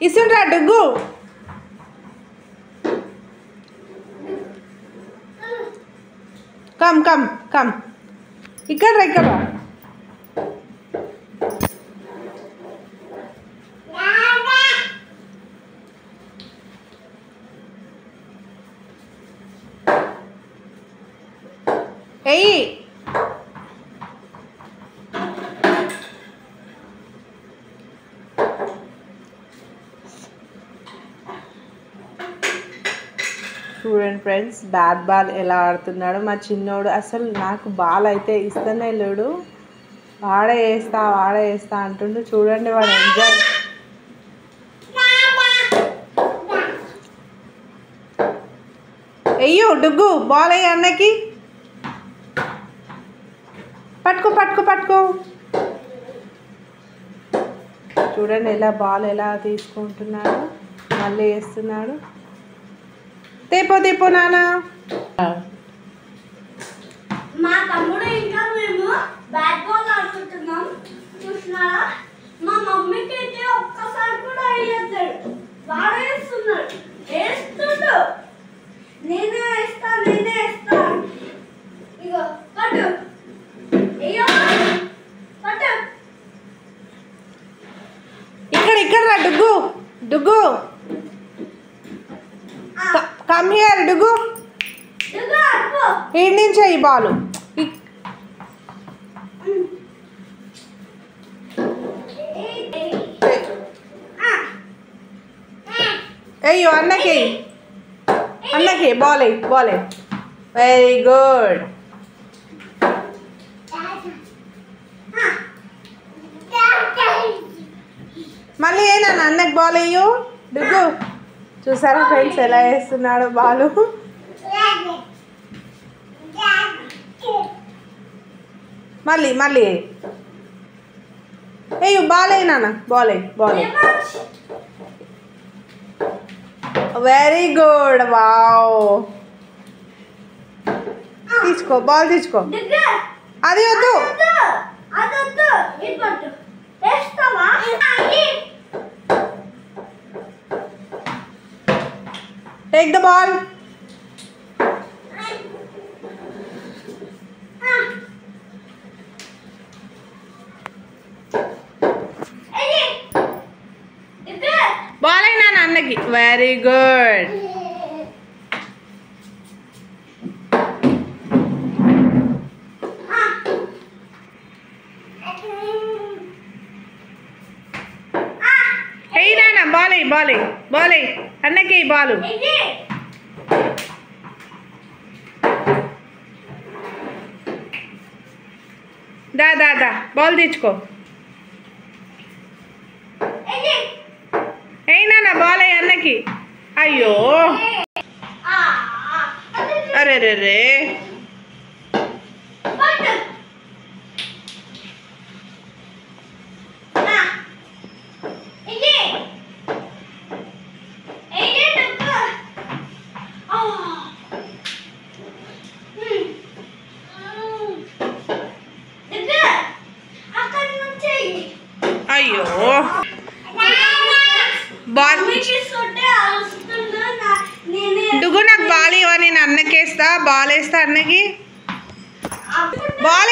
ఇసుండ్రా డుగ్గు. Come come come ఇక్కడ ఇక్కడ ఎయ్యి. చూడండి ఫ్రెండ్స్, బ్యాట్ బాల్ ఎలా ఆడుతున్నాడు మా చిన్నోడు. అసలు నాకు బాల్ అయితే ఇస్తూనే లేడు. వాడే వేస్తా అంటుండు. చూడండి వాడు ఎంజాయ్. అయ్యో డుగ్గు, బాల్ అయ్యి అన్నకి. పట్టుకో. చూడండి ఎలా బాల్ ఎలా తీసుకుంటున్నాడు, మళ్ళీ వేస్తున్నాడు. తీపో నాన్న. మా తమ్ముడు ఇంకా మేము బ్యాట్ బాల్ ఆడుకుంటున్నాం. చూసినారా, మా మమ్మీకి అయితే ఒక్కసారి కూడా వేయట్లేదు. వాడే వేస్తుండు. నేనే వేస్తా. ఇగో పట్టు. అయ్యో పట్టు. ఇక్కడ రా డుగ్గు. Come here డుగ్గు. ఈడి నుంచి ఈ బాలు. అయ్యో అన్నకి బాల్ వెరీ గుడ్. మళ్ళీ ఏనా అన్నకి బాల్ అయ్యో డుగ్గు. చూసారా ఫ్రెండ్స్ ఎలా వేస్తున్నాడు బాలు. మళ్ళీ అయ్యో బాల్ అయినా బాల్ వెరీ గుడ్. వావ్, తీసుకో బాల్ తీసుకో. అది వద్దు. Take the ball. బాల్ అయినా అన్నకి. Very good. అయినా బాల్ అన్నకి బాలు. దా బాల్ తెచ్చుకో. అయినా బాల్ అయ్యి అన్నకి. అయ్యో అరే అయ్యో బాల్ డుగ్గు. నాకు బాల్ ఇవ్వ, నేను అన్నకేస్తా. బాల్ వేస్తా అన్నకి. బాల్